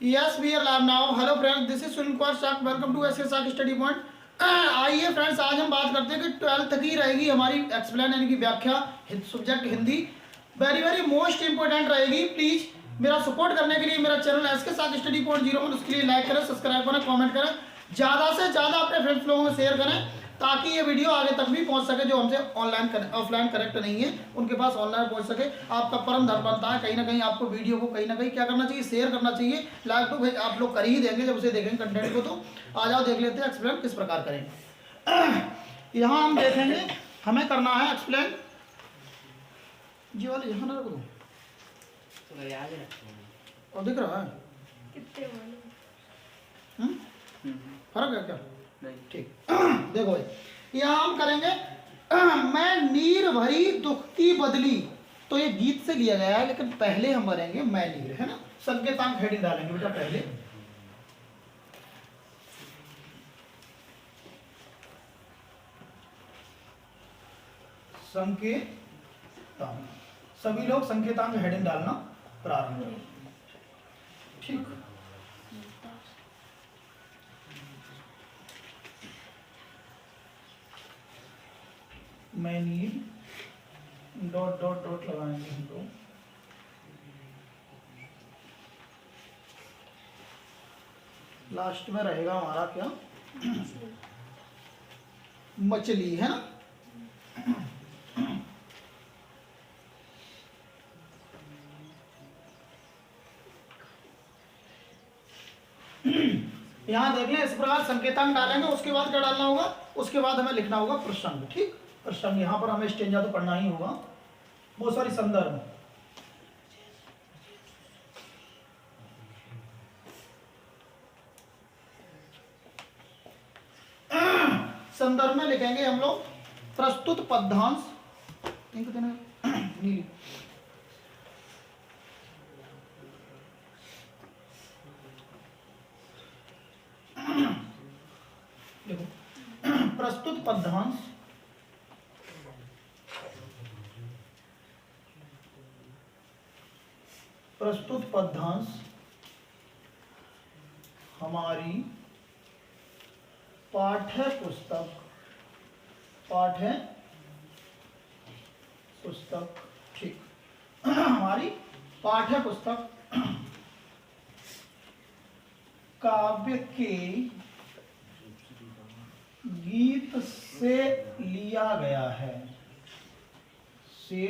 Yes, we are live now. Hello friends, this is Sunil Kumar Shak. Welcome to SK Shak Study Point. आइए friends, आज हम बात करते हैं कि 12th की रहेगी हमारी एक्सप्लेन यानी कि व्याख्या subject Hindi. Very very most important रहेगी। प्लीज मेरा सपोर्ट करने के लिए मेरा channel SK Shak Study Point 01 उसके लिए लाइक करें, सब्सक्राइब करें, कमेंट करें, ज़्यादा से ज़्यादा अपने फ्रेंड्स लोगों में शेयर करें ताकि ये वीडियो आगे तक भी पहुंच सके। जो हमसे ऑफलाइन कनेक्ट नहीं है उनके पास ऑनलाइन पहुंच सके। आपका परम धर्म बनता है कहीं ना कहीं आपको वीडियो को कहीं ना कहीं क्या करना चाहिए, शेयर करना चाहिए। लाइक तो भाई आप लोग कर ही देंगे जब उसे देखेंगे कंटेंट को। तो आ जाओ देख लेते हैं एक्सप्लेन किस प्रकार करेंगे। यहाँ हम देखेंगे हमें करना है एक्सप्लेन जी वाले यहाँ ना रख दो और दिख रहा है फर्क है क्या? ठीक देखो भाई, यहाँ हम करेंगे मैं नीर भरी दुख की बदली। तो ये गीत से लिया गया है लेकिन पहले हम भरेंगे मैं नीर, है ना। संकेतांक हेडिंग डालेंगे बेटा पहले। संकेतांक, सभी लोग संकेतांक हेडिंग डालना प्रारंभ करें। ठीक, मैं नीड डॉट डॉट डॉट लगाएंगे हम लोग। लास्ट में रहेगा हमारा क्या, मछली, है ना। यहाँ देख लें इस प्रकार संकेतांक डालेंगे। उसके बाद क्या डालना होगा, उसके बाद हमें लिखना होगा प्रसंग। ठीक, प्रसंग यहाँ पर हमें स्टेंजा तो पढ़ना ही होगा, बहुत सारी संदर्भ। संदर्भ में लिखेंगे हम लोग प्रस्तुत पद्यांश। नीली देखो प्रस्तुत पद्यांश प्रस्तुत पद्यांश हमारी पाठ्य पुस्तक ठीक हमारी पाठ्य पुस्तक काव्य के गीत से लिया गया है, से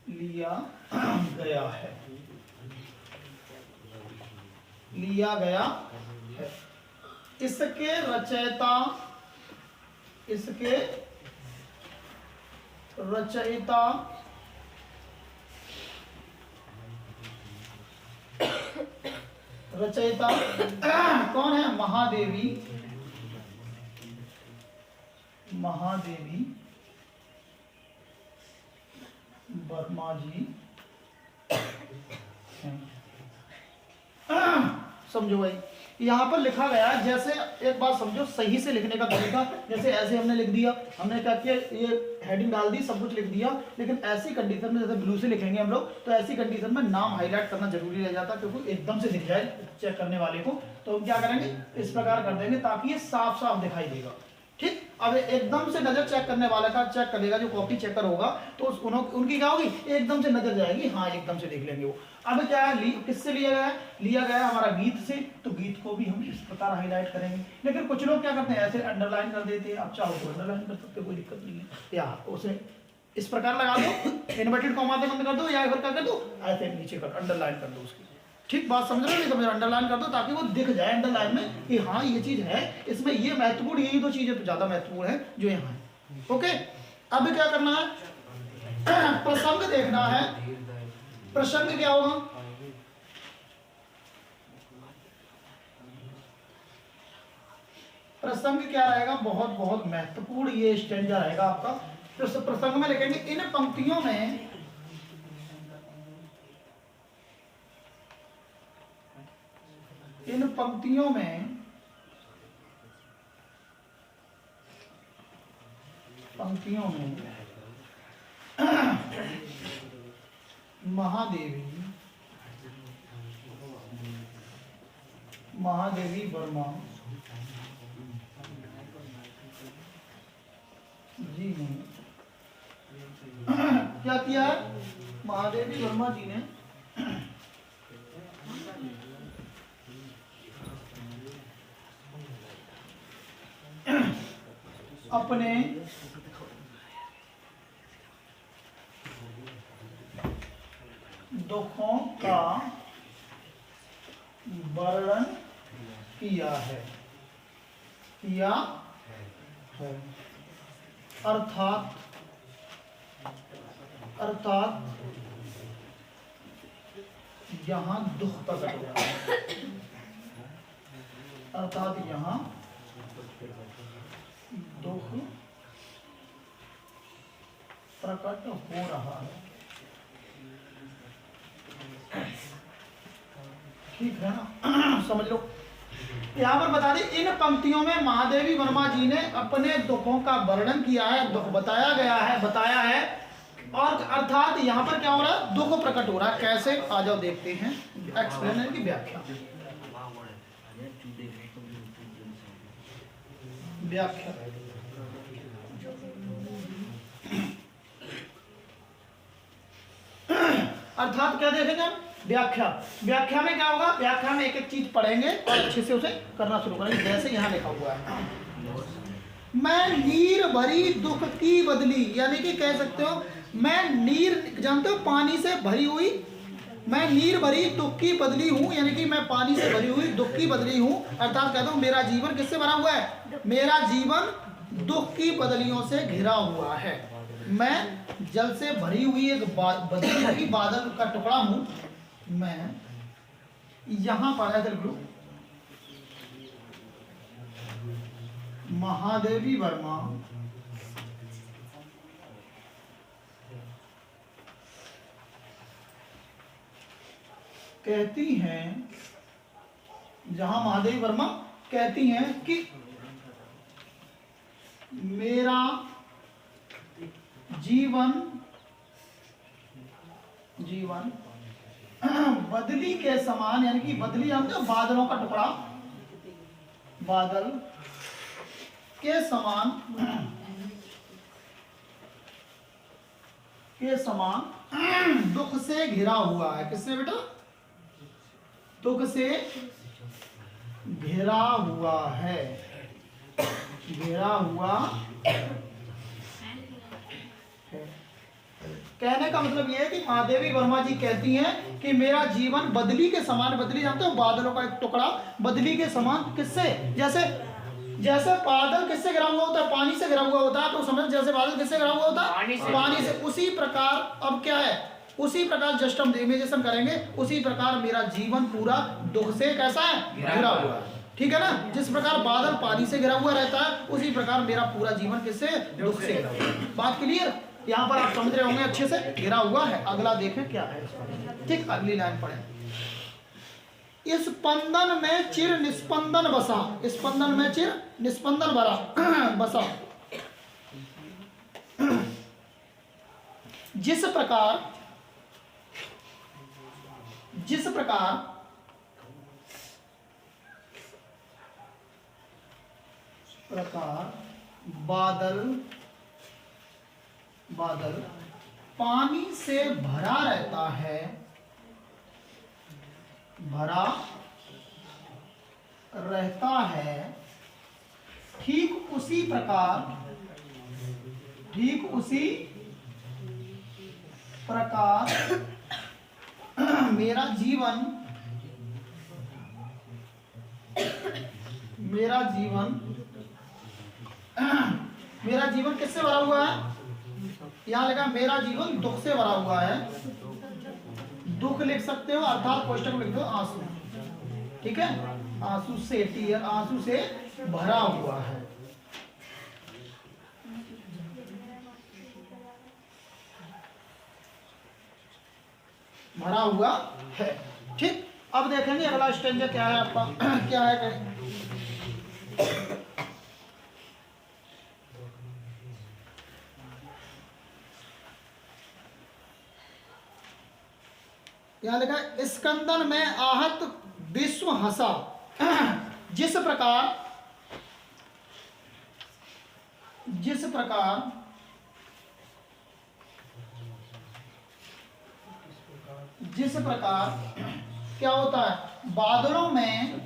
लिया गया है, लिया गया है। इसके रचयिता कौन है? महादेवी वर्मा जी समझो भाई, यहाँ पर लिखा गया है। जैसे एक बात समझो सही से लिखने का तरीका, जैसे ऐसे हमने लिख दिया, हमने क्या किया, ये हेडिंग डाल दी, सब कुछ लिख दिया। लेकिन ऐसी कंडीशन में जैसे ब्लू से लिखेंगे हम लोग, तो ऐसी कंडीशन में नाम हाईलाइट करना जरूरी रह जाता है, क्योंकि एकदम से दिख जाए चेक करने वाले को। तो हम क्या करेंगे, इस प्रकार कर देंगे ताकि ये साफ साफ दिखाई देगा। ठीक, अब एकदम से नजर चेक करने वाला का चेक करेगा, जो कॉपी चेकर होगा तो उनकी क्या होगी, एकदम से नजर जाएगी, हाँ एकदम से देख लेंगे वो। अब क्या है, किससे लिया गया है? लिया गया है हमारा गीत से, तो गीत को भी हम इस प्रकार हाईलाइट करेंगे। लेकिन कुछ लोग क्या करते हैं, ऐसे अंडरलाइन कर देते हैं। आप चाहो तो अंडरलाइन कर सकते हो, कोई दिक्कत नहीं है, या उसे इस प्रकार लगा दो, इन्वर्टेड कॉमा से बंद कर दो, या फिर क्या कर दो, ऐसे नीचे कर अंडरलाइन कर दो उसकी। ठीक बात समझ रहे हो? नहीं तो मेरा अंडरलाइन कर दो ताकि वो दिख जाए अंडरलाइन में कि हाँ ये चीज है, इसमें ये महत्वपूर्ण, यही दो चीजें ज्यादा महत्वपूर्ण है जो यहाँ है। ओके, अब क्या करना है, प्रसंग देखना है। प्रसंग क्या होगा, प्रसंग क्या रहेगा, बहुत बहुत महत्वपूर्ण ये स्टेंजा रहेगा आपका। प्रसंग में लिखेंगे इन पंक्तियों में इन पंक्तियों में महादेवी महादेवी वर्मा जी ने क्या किया है? महादेवी वर्मा जी ने अपने दुखों का वर्णन किया है अर्थात यहाँ दुख प्रकट हो रहा है, अर्थात यहाँ दुख प्रकट हो रहा है। ठीक है ना? समझ लो। यहाँ पर बता दें, इन पंक्तियों में महादेवी वर्मा जी ने अपने दुखों का वर्णन किया है, दुख बताया है और अर्थात यहाँ पर क्या हो रहा है? दुख प्रकट हो रहा है। कैसे? आ जाओ देखते हैं। एक्सप्लेनेशन की व्याख्या अर्थात क्या देखेंगे हम? व्याख्या में क्या होगा? व्याख्या में एक एक चीज पढ़ेंगे और अच्छे से उसे करना शुरू करेंगे। जैसे यहाँ लिखा हुआ है, मैं नीर भरी दुख की बदली, यानी कि कह सकते हो मैं नीर, जानते हो पानी से भरी हुई, मैं नीर भरी दुख की बदली हूँ, यानी कि मैं पानी से भरी हुई दुख की बदली हूँ। अर्थात कहता हूँ मेरा जीवन किससे भरा हुआ है? मेरा जीवन दुख की बदलियों से घिरा हुआ है। मैं जल से भरी हुई एक बदली हुई बादल का टुकड़ा हूँ। मैं यहाँ पर है गुरु महादेवी वर्मा कहती हैं, जहां महादेवी वर्मा कहती हैं कि मेरा जीवन बदली के समान, यानी कि बदली जानते हो बादलों का टुकड़ा, बादल के समान दुख से घिरा हुआ है। किससे बेटा? दुख से घिरा हुआ है, घिरा हुआ है। कहने का मतलब यह है कि महादेवी वर्मा जी कहती हैं कि मेरा जीवन बदली के समान, बदली जानते हो बादलों का एक टुकड़ा, बदली के समान। किससे? जैसे बादल किससे घिरा हुआ होता है? पानी से घिरा हुआ होता है। तो समझ, जैसे बादल किससे घिरा हुआ होता है? पानी से। उसी प्रकार अब क्या है? उसी प्रकार जस्ट हम इमेजिनेशन करेंगे, उसी प्रकार मेरा जीवन पूरा दुख से कैसा है? घिरा हुआ है। ठीक है ना? जिस प्रकार बादल पानी से घिरा हुआ रहता है, उसी प्रकार मेरा पूरा जीवन किससे? दुख से घिरा हुआ है। बात क्लियर? यहाँ पर आप समझ रहे होंगे अच्छे से। घिरा हुआ है। अगला देखें क्या है। ठीक, अगली लाइन पढ़ें। इस स्पंदन में चिर निस्पंदन बसा, स्पंदन में चिर निस्पंदन बसा। जिस प्रकार बादल पानी से भरा रहता है, ठीक उसी प्रकार मेरा जीवन किससे भरा हुआ है? यहाँ लिखा मेरा जीवन दुख से भरा हुआ है। दुख लिख सकते हो, अर्थात कोष्टक में लिख दो आंसू। ठीक है? आंसू से, टीयर आंसू से भरा हुआ है। भरा हुआ है। ठीक, अब देखेंगे अगला स्टेंजा क्या है आपका। क्या है? यहाँ लिखा स्कंदन में आहत विश्व हंसा, जिस प्रकार क्या होता है, बादलों में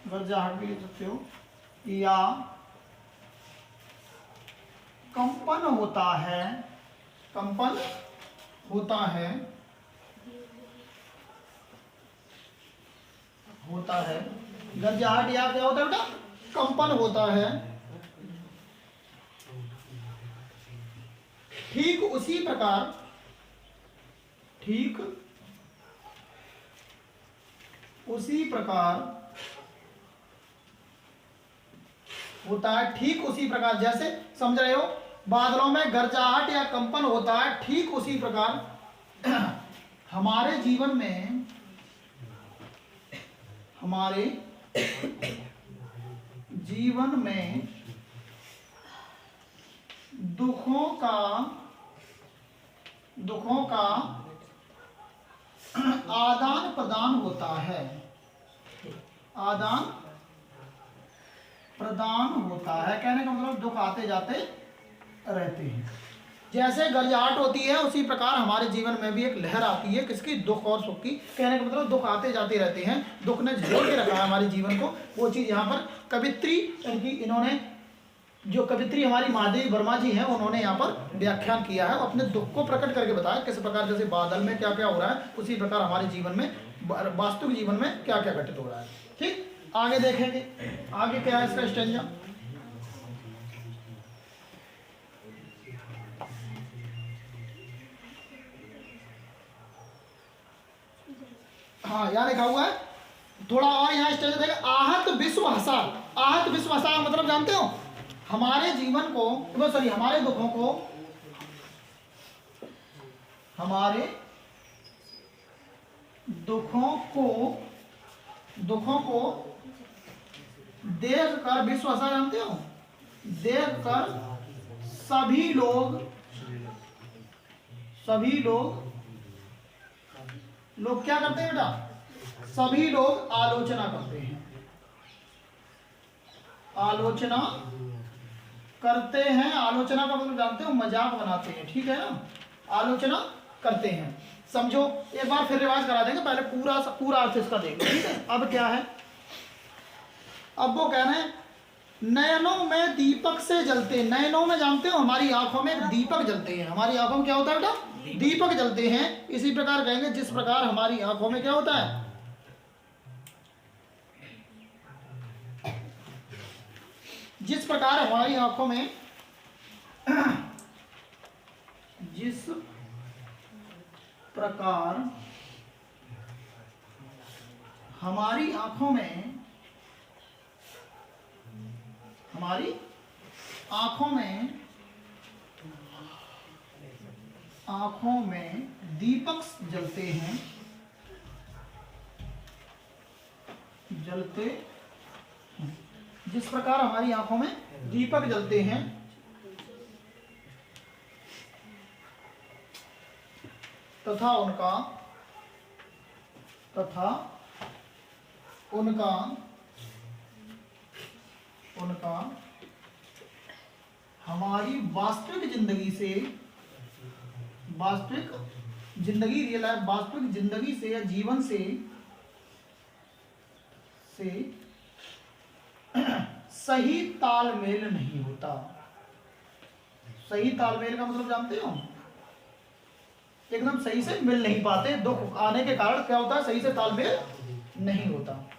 गरगराहट भी लिख सकते हो, या कंपन होता है, गरजाहट या क्या होता है बेटा, कंपन होता है, ठीक उसी प्रकार होता है, ठीक उसी प्रकार, जैसे समझ रहे हो, बादलों में गरजाहट या कंपन होता है, ठीक उसी प्रकार हमारे जीवन में दुखों का आदान प्रदान होता है, कहने का मतलब दुख आते जाते रहते हैं। जैसे गरजाहट होती है उसी प्रकार हमारे जीवन में भी एक लहर आती है, किसकी, दुख और सुख की। कहने का मतलब दुख आते जाते रहते हैं, दुख ने झेल के रखा है हमारे जीवन को। वो चीज़ यहाँ पर कवित्री, इन्होंने जो कवित्री हमारी महादेवी वर्मा जी हैं, उन्होंने यहाँ पर व्याख्यान किया है, अपने दुख को प्रकट करके बताया किस प्रकार, जैसे बादल में क्या क्या हो रहा है, उसी प्रकार हमारे जीवन में, वास्तविक जीवन में क्या क्या घटित हो रहा है। ठीक, आगे देखेंगे, आगे क्या है इसका स्टेंजा। हाँ, यहाँ लिखा हुआ है, थोड़ा और यहाँ स्टेज देखें, आहत विश्व हसा। आहत विश्व हसा मतलब जानते हो, हमारे जीवन को, हमारे दुखों को देख कर, विश्व हसा जानते हो, देख कर सभी लोग क्या करते हैं बेटा, सभी लोग आलोचना करते हैं, आलोचना का मतलब जानते हो, मजाक बनाते हैं, ठीक है ना, आलोचना करते हैं। समझो, एक बार फिर रिवाज करा देंगे, पहले पूरा अर्थ इसका देखो, ठीक है। अब क्या है, अब वो कह रहे हैं, नयनों में दीपक से जलते, नयनों में जानते हो, हमारी आंखों में दीपक जलते हैं, हमारी आंखों में क्या होता है बेटा, दीपक जलते हैं। इसी प्रकार कहेंगे, जिस प्रकार हमारी आंखों में क्या होता है, जिस प्रकार हमारी आंखों में आंखों में दीपक जलते हैं, जिस प्रकार हमारी आंखों में दीपक जलते हैं, तथा उनका हमारी वास्तविक जिंदगी से या जीवन से सही तालमेल नहीं होता। सही तालमेल का मतलब जानते हो, एकदम सही से मिल नहीं पाते, दुख आने के कारण क्या होता है, सही से तालमेल नहीं होता।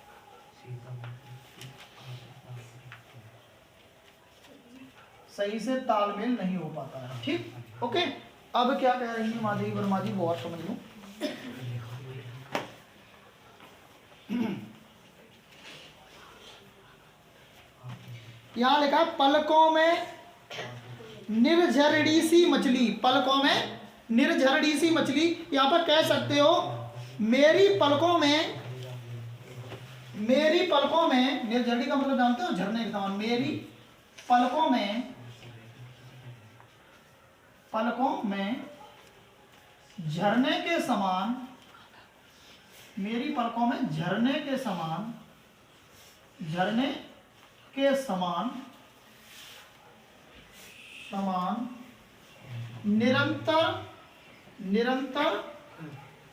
सही से तालमेल नहीं हो पाता है, ठीक, ओके। अब क्या कह रही है माधवी वर्मा जी, वो और समझ लो। यहां लिखा है, पलकों में निर्झरड़ी सी मछली, पलकों में निर्झरड़ी सी मछली। यहां पर कह सकते हो, मेरी पलकों में, निर्झरड़ी का मतलब जानते हो, झरने के समान, मेरी पलकों में झरने के समान, मेरी पलकों में झरने के समान निरंतर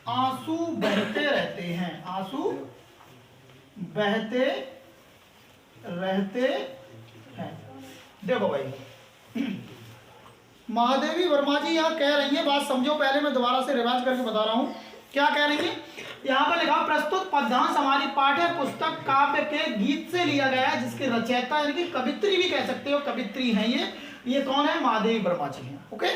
आंसू बहते रहते हैं, आंसू बहते रहते हैं। देखो भाई, महादेवी वर्मा जी यहाँ कह रही है, बात समझो, पहले मैं दोबारा से रिवाज करके बता रहा हूँ क्या कह रही है। यहाँ पर लिखा, प्रस्तुत पद्यांश हमारी पाठ्य पुस्तक काव्य के गीत से लिया गया है, जिसके रचयिता यानी कि कवित्री भी कह सकते हो, कवित्री हैं ये कौन है, महादेवी वर्मा जी हैं। ओके,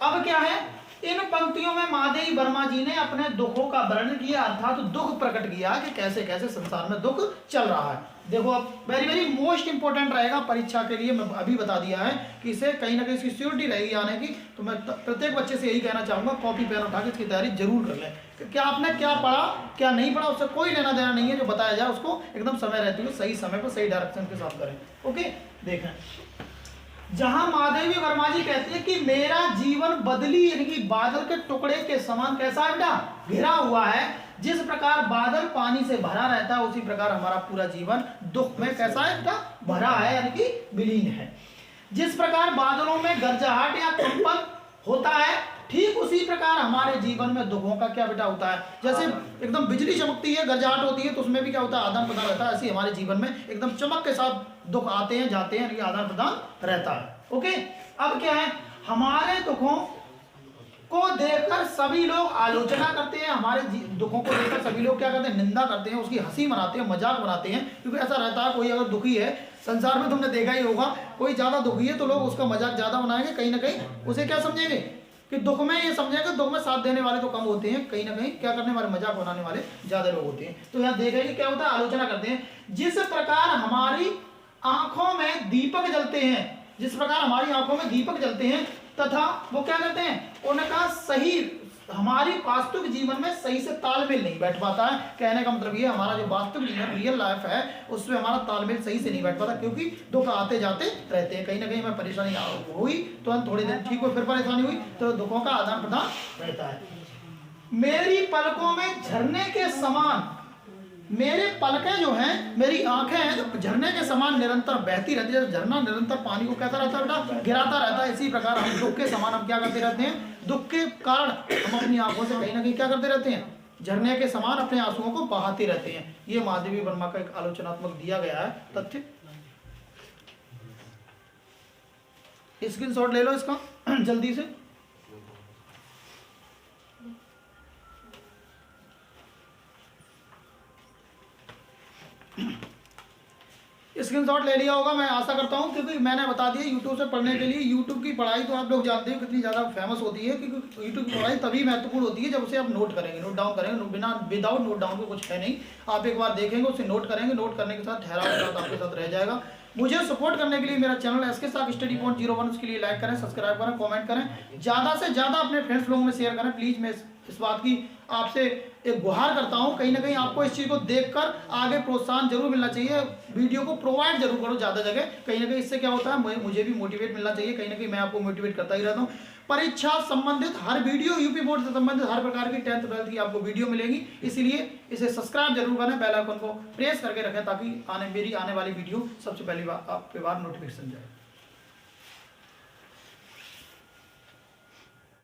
अब क्या है, इन पंक्तियों में महादेवी वर्मा जी ने अपने दुखों का वर्णन किया, अर्थात दुख प्रकट किया कि कैसे कैसे संसार में दुख चल रहा है। देखो अब वेरी वेरी मोस्ट इंपोर्टेंट रहेगा परीक्षा के लिए, मैं अभी बता दिया है कि इसे कहीं ना कहीं इसकी सिक्योरिटी रहेगी आने की। तो मैं प्रत्येक बच्चे से यही कहना चाहूंगा, कॉपी पेन उठा के इसकी तैयारी जरूर कर लें कि क्या आपने क्या पढ़ा क्या नहीं पढ़ा, उससे कोई लेना देना नहीं है। जो बताया जाए उसको एकदम समय रहते हुए सही समय पर सही डायरेक्शन के साथ करें। ओके, देखें, जहां महादेवी वर्मा जी कहती है कि मेरा जीवन बदली यानी कि बादल के टुकड़े के समान कैसा है बेटा, घिरा हुआ है। जिस प्रकार बादल पानी से भरा रहता है, उसी प्रकार हमारा पूरा जीवन दुख में कैसा है बेटा, भरा है यानी कि विलीन है। जिस प्रकार बादलों में गरजाहट या कंपन होता है, ठीक उसी प्रकार हमारे जीवन में दुखों का क्या बेटा होता है। जैसे एकदम बिजली चमकती है, गरजाहट होती है, तो उसमें भी क्या होता है, आदान प्रदान रहता है। ऐसे हमारे जीवन में एकदम चमक के साथ दुख आते हैं जाते हैं, आदान प्रदान रहता है। ओके, अब क्या है, हमारे दुखों को देखकर सभी लोग आलोचना करते हैं, हमारे दुखों को देखकर सभी लोग क्या करते हैं, निंदा करते हैं, उसकी हंसी मनाते हैं, मजाक बनाते हैं। क्योंकि ऐसा रहता है, कोई अगर दुखी है, संसार में तुमने देखा ही होगा, कोई ज्यादा दुखी है तो लोग उसका मजाक ज्यादा बनाएंगे, कहीं ना कहीं उसे क्या समझेंगे कि दुख में, ये समझेंगे दुख में साथ देने वाले तो कम होते हैं, कहीं ना कहीं क्या करने वाले, मजाक बनाने वाले ज्यादा लोग होते हैं। तो यहाँ देखेंगे क्या होता है, आलोचना करते हैं। जिस प्रकार हमारी आंखों में दीपक जलते हैं, जिस प्रकार हमारी आंखों में दीपक जलते हैं, तथा वो क्या करते हैं, उनका सही हमारी वास्तविक जीवन में सही से तालमेल नहीं बैठ पाता है। कहने का मतलब ये, हमारा जो वास्तविक जीवन रियल लाइफ है उसमें हमारा तालमेल सही से नहीं बैठ पाता, क्योंकि दुख आते जाते रहते हैं। कहीं ना कहीं हमें परेशानी हुई तो थोड़ी देर ठीक हुई, फिर परेशानी हुई, तो दुखों का आदान प्रदान रहता है। मेरी पलकों में झरने के समान, मेरे पलकें जो हैं, मेरी आंखें हैं, जो झरने के समान निरंतर बहती रहती है। झरना निरंतर पानी को कहता रहता है बेटा, गिराता रहता है, इसी प्रकार हम दुख के समान हम क्या करते रहते हैं, दुख के कारण हम अपनी आंखों से कहीं ना कहीं क्या करते रहते हैं, झरने के समान अपने आंसुओं को बहाते रहते हैं। ये महादेवी वर्मा का एक आलोचनात्मक दिया गया है तथ्य। स्क्रीनशॉट ले लो इसका जल्दी से। स्क्रीनशॉट ले लिया होगा मैं आशा करता हूँ, क्योंकि मैंने बता दिया YouTube से पढ़ने के लिए। YouTube की पढ़ाई तो आप लोग जानते हो कितनी ज़्यादा फेमस होती है, क्योंकि YouTube की पढ़ाई तभी महत्वपूर्ण होती है जब उसे आप नोट करेंगे, नोट डाउन करेंगे। बिना विदाउट नोट डाउन के कुछ है नहीं। आप एक बार देखेंगे, उसे नोट करेंगे, नोट करने के साथ ठहराव के साथ आपके साथ रह जाएगा। मुझे सपोर्ट करने के लिए मेरा चैनल एसके साग स्टडी पॉइंट 01, उसके लिए लाइक करें, सब्सक्राइब करें, कमेंट करें, ज़्यादा से ज़्यादा अपने फ्रेंड्स लोगों में शेयर करें प्लीज़। मैं इस बात की आपसे एक गुहार करता हूं, कहीं ना कहीं आपको इस चीज़ को देखकर आगे प्रोत्साहन जरूर मिलना चाहिए। वीडियो को प्रोवाइड जरूर करो ज़्यादा जगह, कहीं ना कहीं इससे क्या होता है, मुझे भी मोटिवेट मिलना चाहिए। कहीं ना कहीं मैं आपको मोटिवेट करता ही रहता हूँ। परीक्षा संबंधित हर वीडियो, यूपी बोर्ड से संबंधित हर प्रकार की 10th 12th की आपको वीडियो मिलेगी, इसलिए इसे सब्सक्राइब जरूर करें, बेल आइकन को प्रेस करके रखें, ताकि मेरी आने वाली वीडियो सबसे पहली बार आपके पास नोटिफिकेशन जाए।